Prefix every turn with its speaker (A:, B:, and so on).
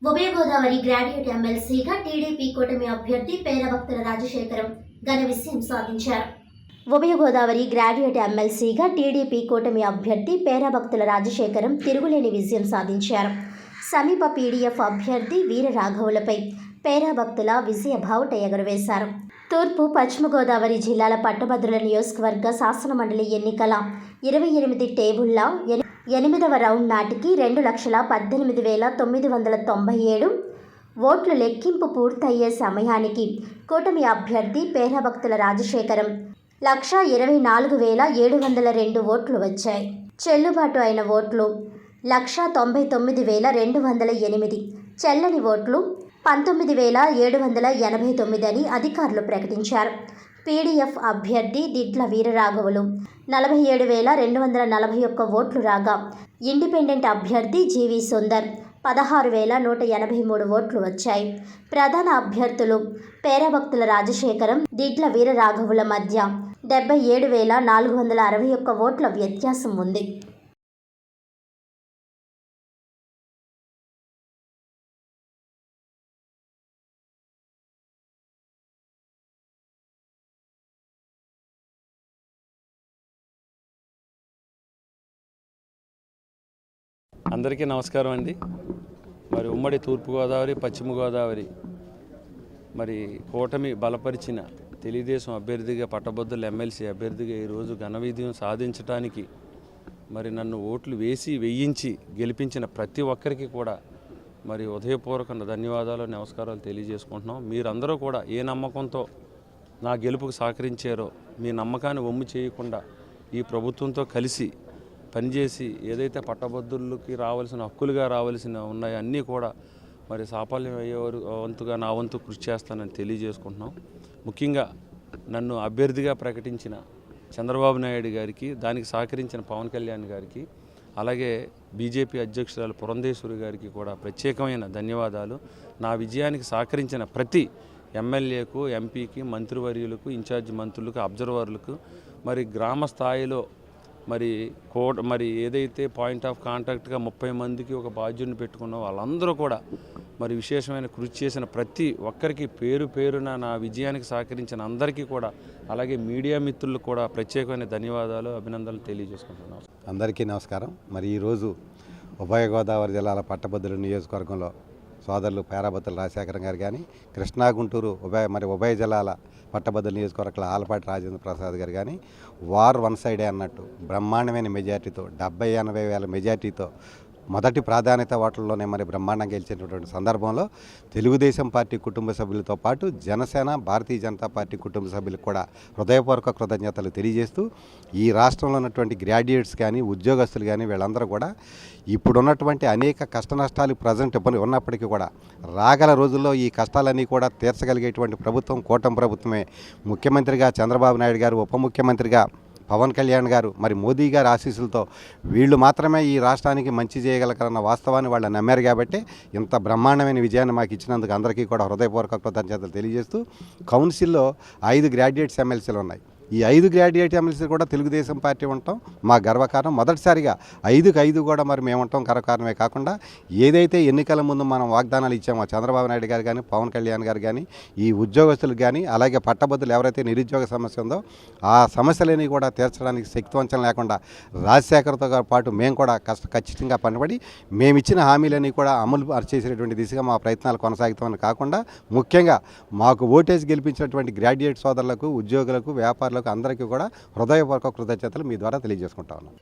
A: ఉభయ గోదావరి గ్రాడ్యుయేట్ ఎమ్మెల్సీగా టీడీపీ కూటమి అభ్యర్థి పేరభక్తుల రాజశేఖరం ఘన విజయం సాధించారు. ఉభయ గోదావరి గ్రాడ్యుయేట్ ఎమ్మెల్సీగా టీడీపీ కూటమి అభ్యర్థి పేరభక్తుల రాజశేఖరం తిరుగులేని విజయం సాధించారు. సమీప పీడీఎఫ్ అభ్యర్థి వీరరాఘవులపై పేరభక్తుల విజయ బావుట ఎగురవేశారు. తూర్పు పశ్చిమ గోదావరి జిల్లాల పట్టభద్రుల నియోజకవర్గ శాసనమండలి ఎన్నికల 28 టేబుళ్ల 8వ రౌండ్ నాటికి 2,18,997 ఓట్ల లెక్కింపు పూర్తయ్యే సమయానికి కూటమి అభ్యర్థి పేరభక్తుల రాజశేఖరం 1,24,702 ఓట్లు వచ్చాయి. చెల్లుబాటు అయిన ఓట్లు 1,99,208, చెల్లని ఓట్లు 19,789 అని అధికారులు ప్రకటించారు. పీడీఎఫ్ అభ్యర్థి దిట్ల వీరరాఘవులు 47,241 ఓట్లు రాగా, ఇండిపెండెంట్ అభ్యర్థి జీవి సుందర్ 16,183 ఓట్లు వచ్చాయి. ప్రధాన అభ్యర్థులు పేరభక్తుల రాజశేఖరం, దిట్ల వీరరాఘవుల మధ్య 77,461 ఓట్ల వ్యత్యాసం ఉంది.
B: అందరికీ నమస్కారం అండి. మరి ఉమ్మడి తూర్పుగోదావరి, పశ్చిమ గోదావరి మరి కూటమి బలపరిచిన తెలుగుదేశం అభ్యర్థిగా, పట్టభద్రుల ఎమ్మెల్సీ అభ్యర్థిగా ఈరోజు ఘన విజయం సాధించడానికి మరి నన్ను ఓట్లు వేయించి గెలిపించిన ప్రతి ఒక్కరికి కూడా మరి హృదయపూర్వక ధన్యవాదాలు, నమస్కారాలు తెలియజేసుకుంటున్నాం. మీరందరూ కూడా ఏ నమ్మకంతో నా గెలుపుకు సహకరించారో మీ నమ్మకాన్ని వమ్ము చేయకుండా ఈ ప్రభుత్వంతో కలిసి పనిచేసి ఏదైతే పట్టభద్రులకి రావాల్సిన హక్కులుగా రావాల్సిన ఉన్నాయో అన్నీ కూడా మరి సాఫల్యం అయ్యేవారు వంతుగా నా వంతు కృషి చేస్తానని తెలియజేసుకుంటున్నాం. ముఖ్యంగా నన్ను అభ్యర్థిగా ప్రకటించిన చంద్రబాబు నాయుడు గారికి, దానికి సహకరించిన పవన్ కళ్యాణ్ గారికి, అలాగే బీజేపీ అధ్యక్షురాలు పురంధేశ్వరి గారికి కూడా ప్రత్యేకమైన ధన్యవాదాలు. నా విజయానికి సహకరించిన ప్రతి ఎమ్మెల్యేకు, ఎంపీకి, మంత్రివర్యులకు, ఇన్ఛార్జి మంత్రులకు, అబ్జర్వర్లకు, మరి గ్రామ స్థాయిలో మరి ఏదైతే పాయింట్ ఆఫ్ కాంటాక్ట్గా 30 మందికి ఒక బాధ్యుడిని పెట్టుకున్న వాళ్ళందరూ కూడా మరి విశేషమైన కృషి చేసిన ప్రతి ఒక్కరికి పేరు పేరున నా విజయానికి సహకరించిన అందరికీ కూడా, అలాగే మీడియా మిత్రులకు కూడా ప్రత్యేకమైన ధన్యవాదాలు, అభినందనలు తెలియజేసుకుంటున్నాను.
C: అందరికీ నమస్కారం. మరి ఈరోజు ఉభయ గోదావరి జిల్లాల పట్టభద్రుల నియోజకవర్గంలో సోదరులు పేరభక్తుల రాజశేఖరం గారు కానీ, కృష్ణా గుంటూరు ఉభయ జిల్లాల పట్టభద్రుల నియోజకవర్గాల ఆలపాటి రాజేంద్ర ప్రసాద్ గారు కానీ వార్ వన్ సైడే అన్నట్టు బ్రహ్మాండమైన మెజార్టీతో 70-80 వేల మెజార్టీతో మొదటి ప్రాధాన్యత ఓట్లలోనే మరి బ్రహ్మాండంగా గెలిచినటువంటి సందర్భంలో తెలుగుదేశం పార్టీ కుటుంబ సభ్యులతో పాటు జనసేన, భారతీయ జనతా పార్టీ కుటుంబ సభ్యులకు కూడా హృదయపూర్వక కృతజ్ఞతలు తెలియజేస్తూ, ఈ రాష్ట్రంలో ఉన్నటువంటి గ్రాడ్యుయేట్స్ కానీ, ఉద్యోగస్తులు కానీ వీళ్ళందరూ కూడా ఇప్పుడున్నటువంటి అనేక కష్ట నష్టాలు ప్రజెంట్ ఉన్నప్పటికీ కూడా రాగల రోజుల్లో ఈ కష్టాలన్నీ కూడా తీర్చగలిగేటువంటి ప్రభుత్వం కూటమి ప్రభుత్వమే. ముఖ్యమంత్రిగా చంద్రబాబు నాయుడు గారు, ఉప ముఖ్యమంత్రిగా పవన్ కళ్యాణ్ గారు, మరి మోదీ గారి ఆశీస్సులతో వీళ్ళు మాత్రమే ఈ రాష్ట్రానికి మంచి చేయగలరన్న వాస్తవాన్ని వాళ్ళు నమ్మారు. కాబట్టి ఇంత బ్రహ్మాండమైన విజయాన్ని మాకు ఇచ్చినందుకు అందరికీ కూడా హృదయపూర్వక కృతజ్ఞతలు తెలియజేస్తూ, కౌన్సిల్లో 5 గ్రాడ్యుయేట్స్ ఎమ్మెల్సీలు ఉన్నాయి. ఈ 5 గ్రాడ్యుయేట్ ఎమ్మెల్సీ కూడా తెలుగుదేశం పార్టీ ఉంటాం మా గర్వకారణం. మొదటిసారిగా 5కు కూడా మరి మేము ఉంటాం గర్వకారణమే కాకుండా, ఏదైతే ఎన్నికల ముందు మనం వాగ్దానాలు ఇచ్చామో చంద్రబాబు నాయుడు గారు కానీ, పవన్ కళ్యాణ్ గారు కానీ, ఈ ఉద్యోగస్తులకు కానీ, అలాగే పట్టభద్రులు ఎవరైతే నిరుద్యోగ సమస్య ఉందో ఆ సమస్యలని కూడా తీర్చడానికి శక్తివంచన లేకుండా రాజశేఖర్తో పాటు మేము కూడా ఖచ్చితంగా పనిపడి మేమిచ్చిన హామీలన్నీ కూడా అమలు చేసేటువంటి దిశగా మా ప్రయత్నాలు కొనసాగుతామని కాకుండా, ముఖ్యంగా మాకు ఓటేసి గెలిపించినటువంటి గ్రాడ్యుయేట్ సోదరులకు, ఉద్యోగులకు, వ్యాపారులకు అందరికీ కూడా హృదయపూర్వక కృతజ్ఞతలు మీ ద్వారా తెలియజేసుకుంటా ఉన్నాం.